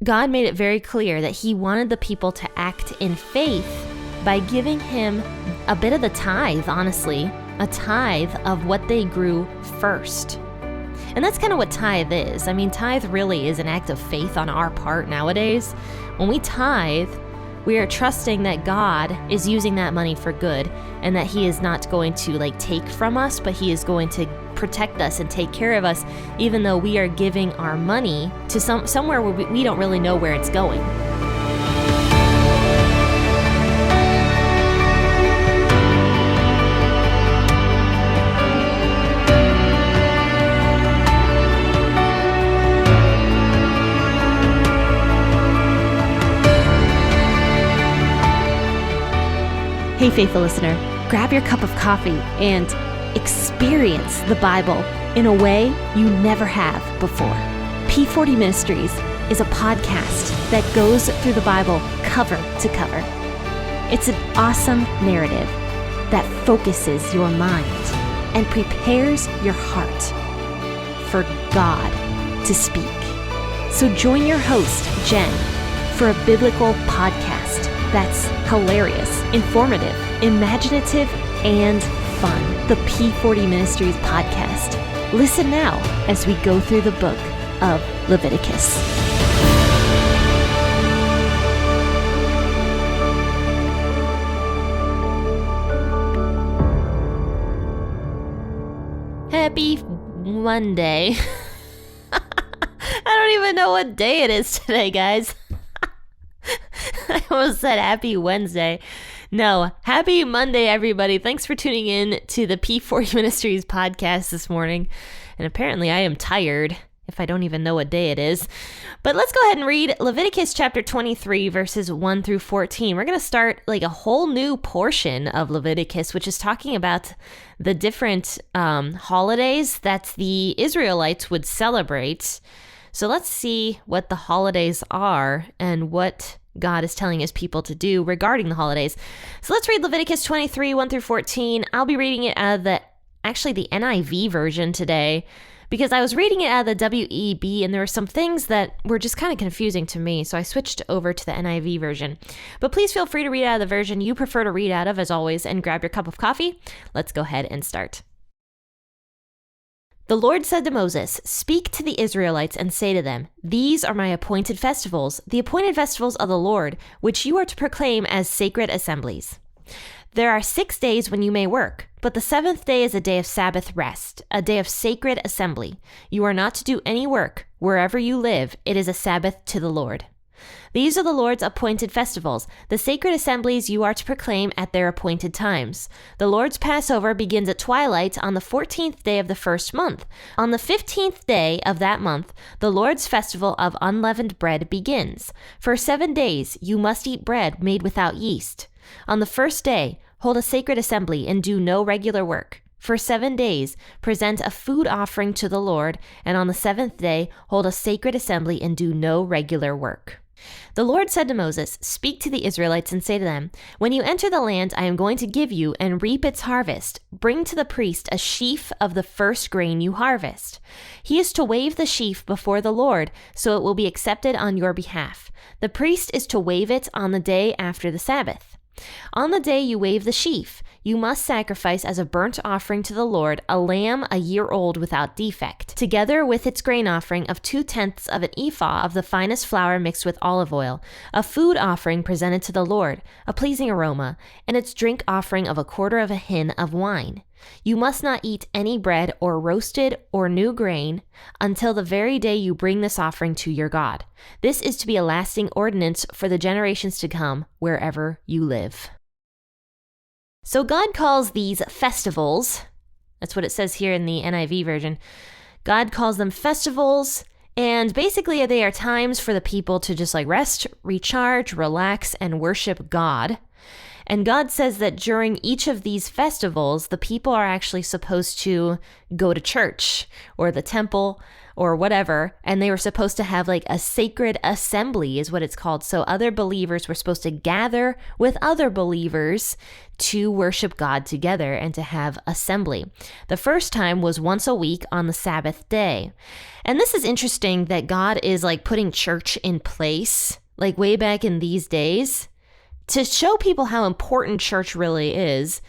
God made it very clear that he wanted the people to act in faith by giving him a bit of the tithe, honestly, a tithe of what they grew first. And that's kind of what tithe is. I mean, tithe really is an act of faith on our part nowadays. When we tithe, we are trusting that God is using that money for good and that he is not going to take from us, but he is going to protect us and take care of us, even though we are giving our money to somewhere where we don't really know where it's going. Hey, faithful listener, grab your cup of coffee and experience the Bible in a way you never have before. P40 Ministries is a podcast that goes through the Bible cover to cover. It's an awesome narrative that focuses your mind and prepares your heart for God to speak. So join your host, Jen, for a biblical podcast that's hilarious, informative, imaginative, and fun. The P40 Ministries podcast. Listen now as we go through the book of Leviticus. Happy Monday. I don't even know what day it is today, guys. I almost said happy Wednesday. No, happy Monday, everybody. Thanks for tuning in to the P40 Ministries podcast this morning. And apparently I am tired, if I don't even know what day it is. But let's go ahead and read Leviticus chapter 23, verses 1 through 14. We're going to start a whole new portion of Leviticus, which is talking about the different holidays that the Israelites would celebrate. So let's see what the holidays are and what God is telling his people to do regarding the holidays. So let's read Leviticus 23, 1 through 14. I'll be reading it out of the NIV version today because I was reading it out of the WEB and there were some things that were just kind of confusing to me. So I switched over to the NIV version. But please feel free to read out of the version you prefer to read out of as always and grab your cup of coffee. Let's go ahead and start. The Lord said to Moses, "Speak to the Israelites and say to them, 'These are my appointed festivals, the appointed festivals of the Lord, which you are to proclaim as sacred assemblies. There are 6 days when you may work, but the 7th day is a day of Sabbath rest, a day of sacred assembly. You are not to do any work. Wherever you live, it is a Sabbath to the Lord. These are the Lord's appointed festivals, the sacred assemblies you are to proclaim at their appointed times. The Lord's Passover begins at twilight on the 14th day of the first month. On the 15th day of that month, the Lord's festival of unleavened bread begins. For 7 days you must eat bread made without yeast. On the first day, hold a sacred assembly and do no regular work. For 7 days, present a food offering to the Lord, and on the 7th day, hold a sacred assembly and do no regular work. The Lord said to Moses, "Speak to the Israelites and say to them, 'When you enter the land I am going to give you and reap its harvest, bring to the priest a sheaf of the first grain you harvest. He is to wave the sheaf before the Lord, so it will be accepted on your behalf. The priest is to wave it on the day after the Sabbath. On the day you wave the sheaf, you must sacrifice as a burnt offering to the Lord a lamb a year old without defect, together with its grain offering of 2/10 of an ephah of the finest flour mixed with olive oil, a food offering presented to the Lord, a pleasing aroma, and its drink offering of 1/4 of a hin of wine. You must not eat any bread or roasted or new grain until the very day you bring this offering to your God. This is to be a lasting ordinance for the generations to come wherever you live.'" So God calls these festivals, that's what it says here in the NIV version, God calls them festivals, and basically they are times for the people to just rest, recharge, relax, and worship God. And God says that during each of these festivals, the people are actually supposed to go to church or the temple or whatever, and they were supposed to have like a sacred assembly is what it's called. So other believers were supposed to gather with other believers to worship God together and to have assembly. The first time was once a week on the Sabbath day. And this is interesting that God is like putting church in place, like way back in these days, to show people how important church really is.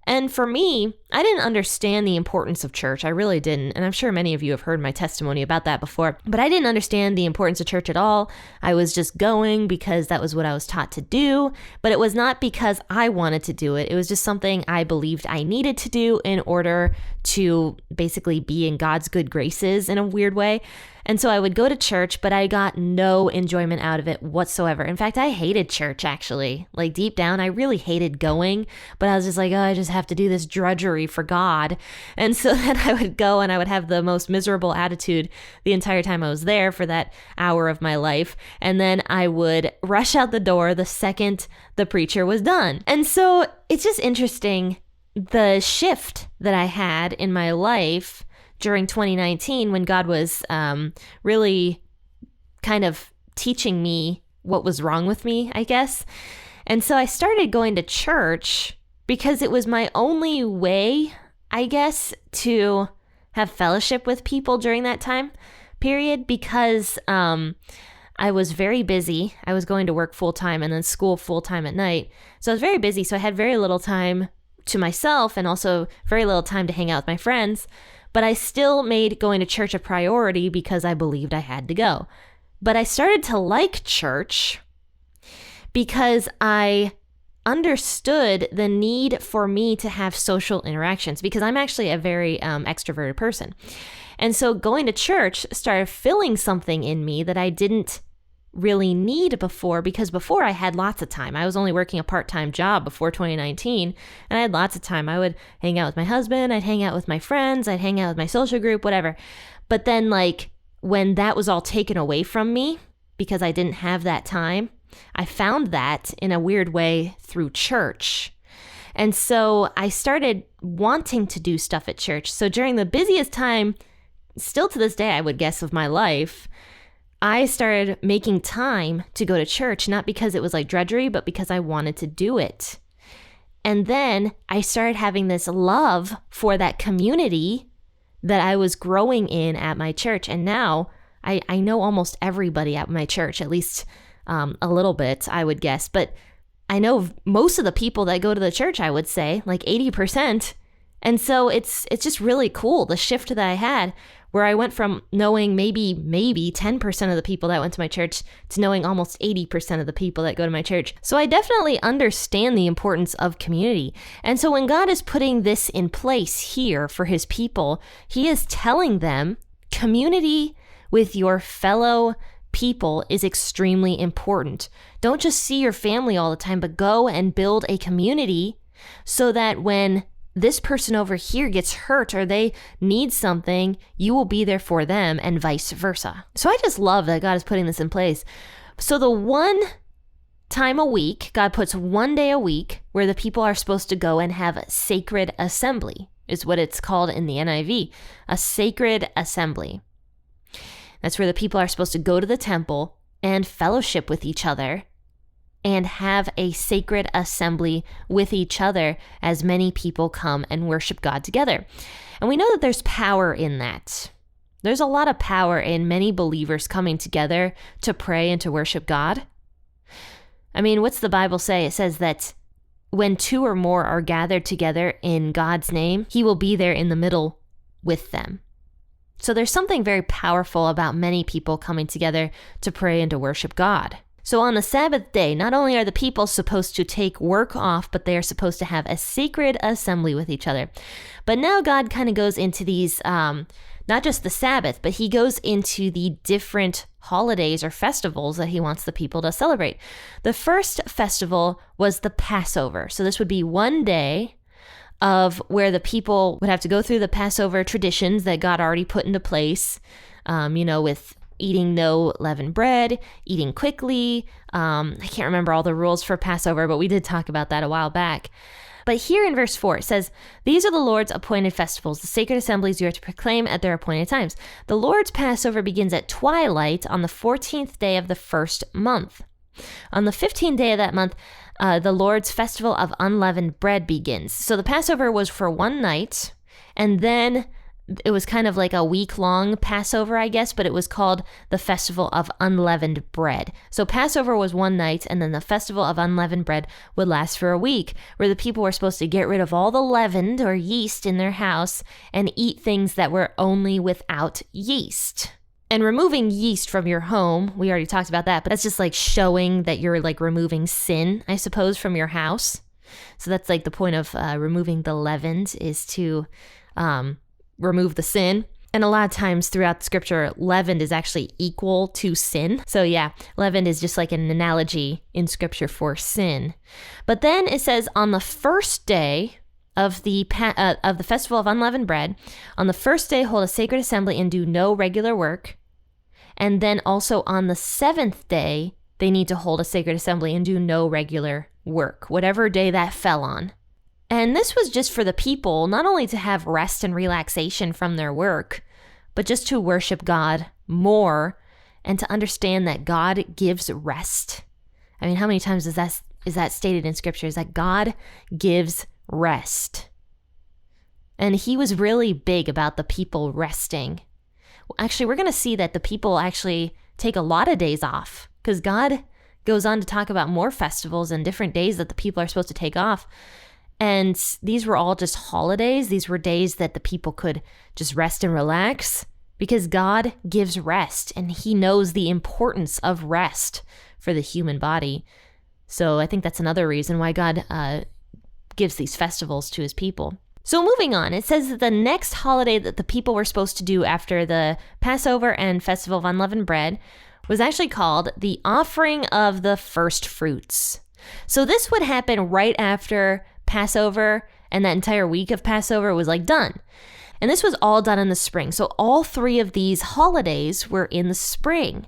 And for me, I didn't understand the importance of church. I really didn't. And I'm sure many of you have heard my testimony about that before. But I didn't understand the importance of church at all. I was just going because that was what I was taught to do. But it was not because I wanted to do it. It was just something I believed I needed to do in order to basically be in God's good graces in a weird way. And so I would go to church, but I got no enjoyment out of it whatsoever. In fact, I hated church, actually. Like deep down, I really hated going, but I was just like, oh, I just have to do this drudgery for God. And so then I would go and I would have the most miserable attitude the entire time I was there for that hour of my life. And then I would rush out the door the second the preacher was done. And so it's just interesting, the shift that I had in my life during 2019 when God was really kind of teaching me what was wrong with me, I guess. And so I started going to church because it was my only way, I guess, to have fellowship with people during that time period, because I was very busy. I was going to work full time and then school full time at night. So I was very busy. So I had very little time to myself and also very little time to hang out with my friends. But I still made going to church a priority because I believed I had to go. But I started to like church because I understood the need for me to have social interactions, because I'm actually a very extroverted person. And so going to church started filling something in me that I didn't really need before, because before I had lots of time. I was only working a part-time job before 2019, and I had lots of time. I would hang out with my husband, I'd hang out with my friends, I'd hang out with my social group, whatever. But then like when that was all taken away from me because I didn't have that time, I found that in a weird way through church. And so I started wanting to do stuff at church. So during the busiest time, still to this day, I would guess, of my life, I started making time to go to church, not because it was like drudgery, but because I wanted to do it. And then I started having this love for that community that I was growing in at my church. And now I know almost everybody at my church, at least a little bit, I would guess. But I know most of the people that go to the church, I would say, like 80%. And so it's just really cool, the shift that I had, where I went from knowing maybe 10% of the people that went to my church to knowing almost 80% of the people that go to my church. So I definitely understand the importance of community. And so when God is putting this in place here for his people, he is telling them community with your fellow people is extremely important. Don't just see your family all the time, but go and build a community so that when this person over here gets hurt or they need something, you will be there for them, and vice versa. So I just love that God is putting this in place. So the one time a week, God puts one day a week where the people are supposed to go and have a sacred assembly, is what it's called in the NIV, a sacred assembly. That's where the people are supposed to go to the temple and fellowship with each other and have a sacred assembly with each other as many people come and worship God together. And we know that there's power in that. There's a lot of power in many believers coming together to pray and to worship God. I mean, what's the Bible say? It says that when two or more are gathered together in God's name, he will be there in the middle with them. So there's something very powerful about many people coming together to pray and to worship God. So on the Sabbath day, not only are the people supposed to take work off, but they are supposed to have a sacred assembly with each other. But now God kind of goes into these, not just the Sabbath, but he goes into the different holidays or festivals that he wants the people to celebrate. The first festival was the Passover. So this would be one day of where the people would have to go through the Passover traditions that God already put into place, with eating no leavened bread, eating quickly. I can't remember all the rules for Passover, but we did talk about that a while back. But here in verse 4, it says, "These are the Lord's appointed festivals, the sacred assemblies you are to proclaim at their appointed times. The Lord's Passover begins at twilight on the 14th day of the first month. On the 15th day of that month, the Lord's festival of unleavened bread begins." So the Passover was for one night, and then it was kind of like a week-long Passover, I guess, but it was called the Festival of Unleavened Bread. So Passover was one night, and then the Festival of Unleavened Bread would last for a week, where the people were supposed to get rid of all the leavened or yeast in their house and eat things that were only without yeast. And removing yeast from your home, we already talked about that, but that's just like showing that you're like removing sin, I suppose, from your house. So that's like the point of removing the leavened, is to remove the sin. And a lot of times throughout scripture, leavened is actually equal to sin. So yeah, leavened is just like an analogy in scripture for sin. But then it says, on the first day of the festival of unleavened bread, on the first day hold a sacred assembly and do no regular work. And then also on the seventh day, they need to hold a sacred assembly and do no regular work, whatever day that fell on. And this was just for the people, not only to have rest and relaxation from their work, but just to worship God more and to understand that God gives rest. I mean, how many times is that stated in scripture? Is that God gives rest. And he was really big about the people resting. Actually, we're going to see that the people actually take a lot of days off, because God goes on to talk about more festivals and different days that the people are supposed to take off. And these were all just holidays. These were days that the people could just rest and relax, because God gives rest, and he knows the importance of rest for the human body. So I think that's another reason why God gives these festivals to his people. So moving on, it says that the next holiday that the people were supposed to do after the Passover and Festival of Unleavened Bread was actually called the offering of the first fruits. So this would happen right after Passover, and that entire week of Passover was like done. And this was all done in the spring. So all three of these holidays were in the spring.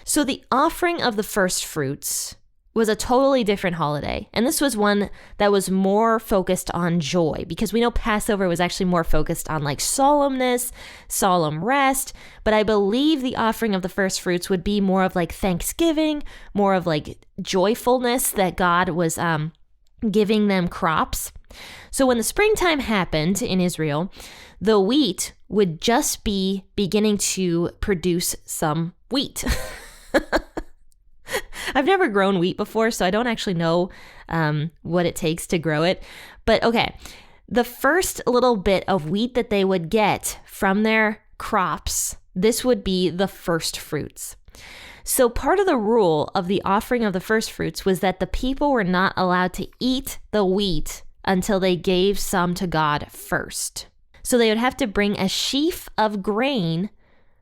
So the offering of the first fruits was a totally different holiday. And this was one that was more focused on joy, because we know Passover was actually more focused on like solemnness, solemn rest. But I believe the offering of the first fruits would be more of like thanksgiving, more of like joyfulness that God was giving them crops. So when the springtime happened in Israel, the wheat would just be beginning to produce some wheat. I've never grown wheat before, so I don't actually know what it takes to grow it. But okay, the first little bit of wheat that they would get from their crops, this would be the first fruits. So part of the rule of the offering of the first fruits was that the people were not allowed to eat the wheat until they gave some to God first. So they would have to bring a sheaf of grain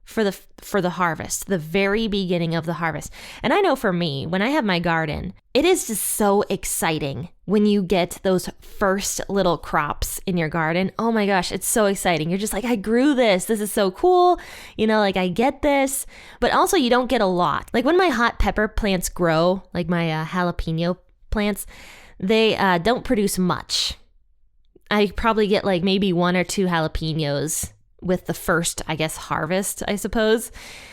for the harvest, the very beginning of the harvest. And I know for me, when I have my garden, it is just so exciting when you get those first little crops in your garden. Oh my gosh, it's so exciting. You're just like, I grew this. This is so cool. You know, like I get this. But also you don't get a lot. Like when my hot pepper plants grow, like my jalapeno plants, they don't produce much. I probably get like maybe 1 or 2 jalapenos with the first, I guess, harvest, I suppose.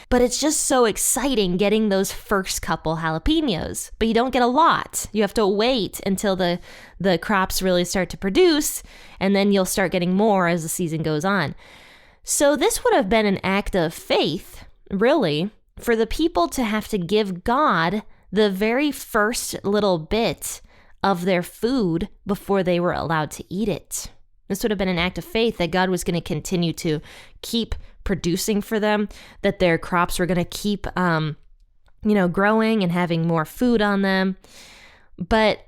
But it's just so exciting getting those first couple jalapenos. But you don't get a lot. You have to wait until the crops really start to produce, and then you'll start getting more as the season goes on. So this would have been an act of faith, really, for the people to have to give God the very first little bit of their food before they were allowed to eat it. This would have been an act of faith that God was going to continue to keep producing for them, that their crops were going to keep, growing and having more food on them. But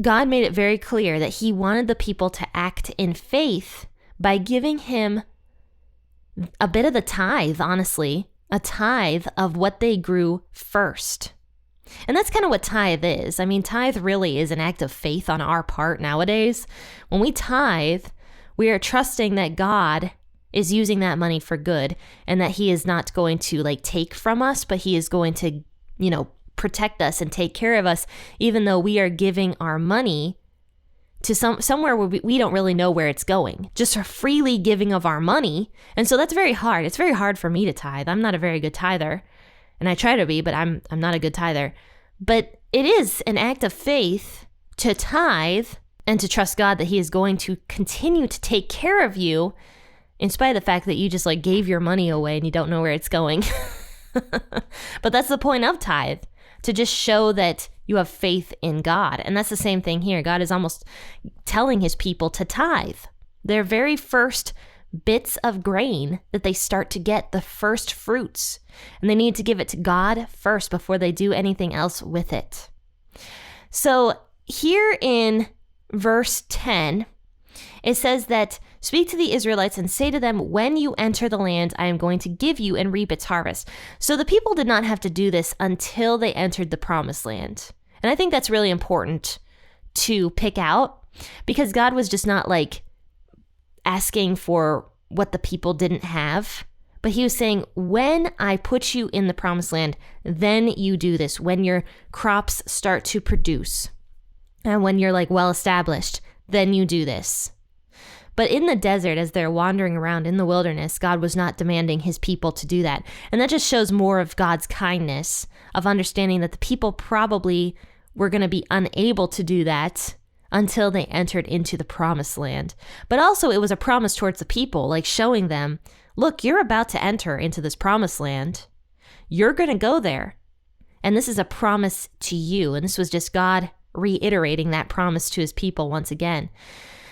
God made it very clear that he wanted the people to act in faith by giving him a bit of the tithe, honestly, a tithe of what they grew first. And that's kind of what tithe is. I mean, tithe really is an act of faith on our part nowadays. When we tithe, we are trusting that God is using that money for good, and that he is not going to like take from us, but he is going to, protect us and take care of us, even though we are giving our money to somewhere where we don't really know where it's going, just a freely giving of our money. And so that's very hard. It's very hard for me to tithe. I'm not a very good tither, and I try to be, but I'm not a good tither. But it is an act of faith to tithe and to trust God that he is going to continue to take care of you in spite of the fact that you just like gave your money away and you don't know where it's going. But that's the point of tithe, to just show that you have faith in God. And that's the same thing here. God is almost telling his people to tithe. Their very first bits of grain that they start to get, the first fruits. And they need to give it to God first before they do anything else with it. So here in verse 10, it says that, speak to the Israelites and say to them, when you enter the land I am going to give you and reap its harvest. So the people did not have to do this until they entered the promised land. And I think that's really important to pick out, because God was just not like asking for what the people didn't have, but he was saying, when I put you in the promised land, then you do this. When your crops start to produce and when you're like well established, then you do this. But in the desert, as they're wandering around in the wilderness, God was not demanding his people to do that. And that just shows more of God's kindness, of understanding that the people probably were going to be unable to do that until they entered into the promised land. But also it was a promise towards the people, like showing them, look, you're about to enter into this promised land. You're going to go there. And this is a promise to you. And this was just God reiterating that promise to his people once again.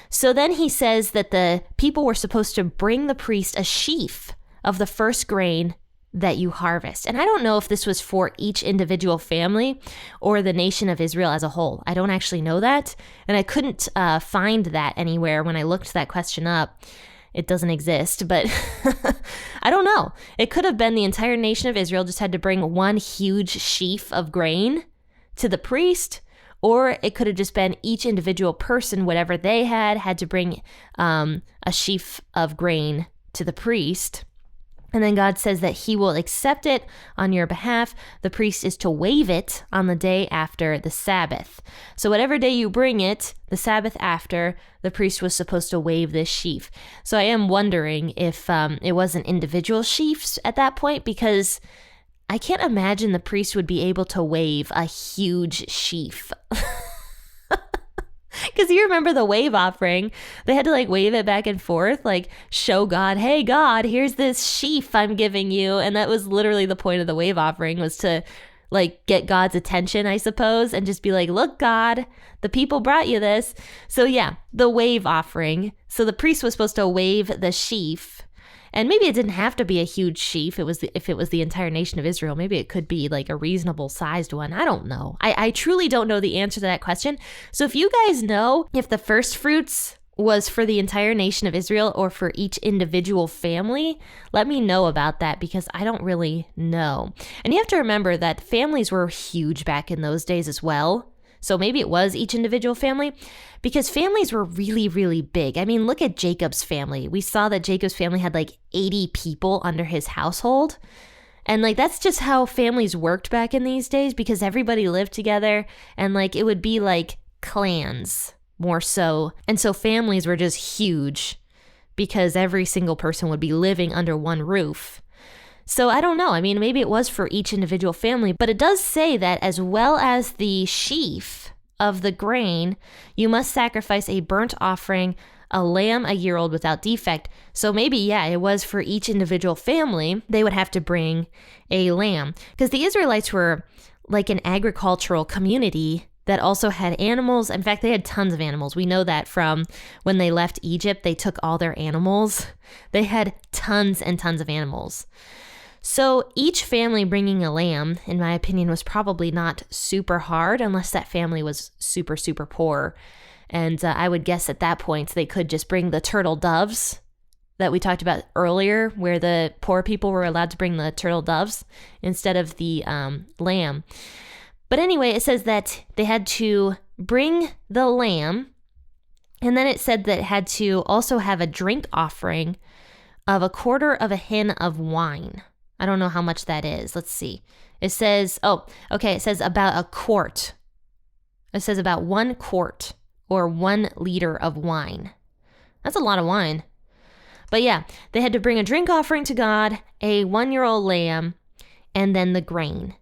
So then he says that the people were supposed to bring the priest a sheaf of the first grain that you harvest. And I don't know if this was for each individual family or the nation of Israel as a whole. I don't actually know that. And I couldn't find that anywhere when I looked that question up. It doesn't exist, but I don't know. It could have been the entire nation of Israel just had to bring one huge sheaf of grain to the priest. Or it could have just been each individual person, whatever they had to bring a sheaf of grain to the priest. And then God says that he will accept it on your behalf. The priest is to wave it on the day after the Sabbath. So whatever day you bring it, the Sabbath after, the priest was supposed to wave this sheaf. So I am wondering if it wasn't individual sheaves at that point, because I can't imagine the priest would be able to wave a huge sheaf. Because you remember the wave offering, they had to like wave it back and forth, like show God, hey God, here's this sheaf I'm giving you. And that was literally the point of the wave offering, was to like get God's attention, I suppose, and just be like, look, God, the people brought you this. So yeah, the wave offering. So the priest was supposed to wave the sheaf. And maybe it didn't have to be a huge sheaf. If it was the entire nation of Israel, maybe it could be like a reasonable sized one. I don't know. I truly don't know the answer to that question. So if you guys know if the first fruits was for the entire nation of Israel or for each individual family, let me know about that, because I don't really know. And you have to remember that families were huge back in those days as well. So maybe it was each individual family, because families were really, really big. I mean, look at Jacob's family. We saw that Jacob's family had like 80 people under his household. And like, that's just how families worked back in these days, because everybody lived together, and like, it would be like clans more so. And so families were just huge because every single person would be living under one roof. So I don't know. I mean, maybe it was for each individual family, but it does say that as well as the sheaf of the grain, you must sacrifice a burnt offering, a lamb a year old without defect. So maybe, yeah, it was for each individual family. They would have to bring a lamb, because the Israelites were like an agricultural community that also had animals. In fact, they had tons of animals. We know that from when they left Egypt, they took all their animals. They had tons and tons of animals. So each family bringing a lamb, in my opinion, was probably not super hard, unless that family was super, super poor. And I would guess at that point they could just bring the turtle doves that we talked about earlier, where the poor people were allowed to bring the turtle doves instead of the lamb. But anyway, it says that they had to bring the lamb, and then it said that it had to also have a drink offering of a quarter of a hin of wine. I don't know how much that is. Let's see. It says, it says about a quart. It says about 1 quart or 1 liter of wine. That's a lot of wine. But yeah, they had to bring a drink offering to God, a 1-year-old lamb, and then the grain.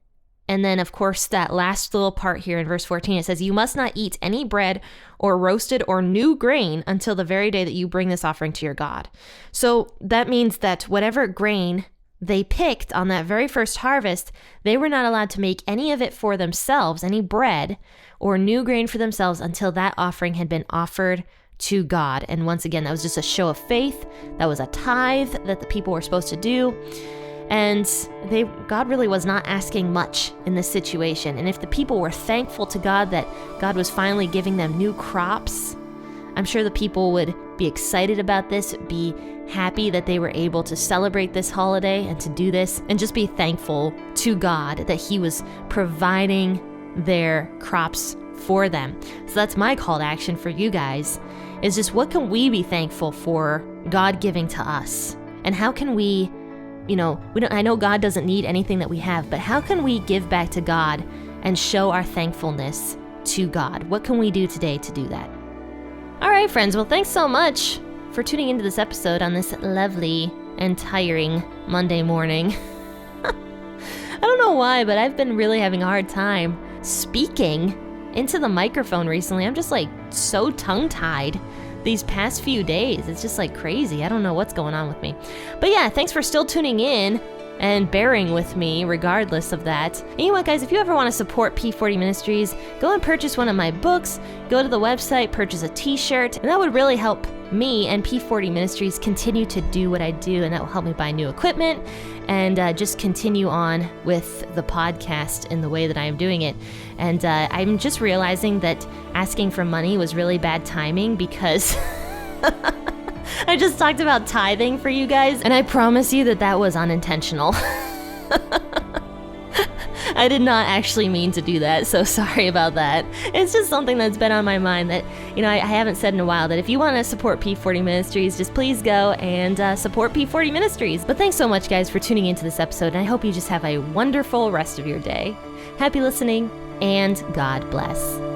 And then, of course, that last little part here in verse 14, it says, you must not eat any bread or roasted or new grain until the very day that you bring this offering to your God. So that means that whatever grain they picked on that very first harvest, they were not allowed to make any of it for themselves, any bread or new grain for themselves until that offering had been offered to God. And once again, that was just a show of faith. That was a tithe that the people were supposed to do. And God really was not asking much in this situation. And if the people were thankful to God that God was finally giving them new crops, I'm sure the people would be excited about this, be happy that they were able to celebrate this holiday and to do this, and just be thankful to God that He was providing their crops for them. So that's my call to action for you guys, is just what can we be thankful for God giving to us? And how can we, I know God doesn't need anything that we have, but how can we give back to God and show our thankfulness to God? What can we do today to do that? All right, friends. Well, thanks so much for tuning into this episode on this lovely and tiring Monday morning. I don't know why, but I've been really having a hard time speaking into the microphone recently. I'm just so tongue-tied these past few days. It's just crazy. I don't know what's going on with me. But yeah, thanks for still tuning in and bearing with me regardless of that. And you know what, guys, if you ever want to support P40 Ministries, go and purchase one of my books, go to the website, purchase a t-shirt, and that would really help me and P40 Ministries continue to do what I do, and that will help me buy new equipment and just continue on with the podcast in the way that I am doing it. And I'm just realizing that asking for money was really bad timing because I just talked about tithing for you guys, and I promise you that was unintentional. I did not actually mean to do that, so sorry about that. It's just something that's been on my mind that, I haven't said in a while, that if you want to support P40 Ministries, just please go and support P40 Ministries. But thanks so much, guys, for tuning into this episode, and I hope you just have a wonderful rest of your day. Happy listening, and God bless.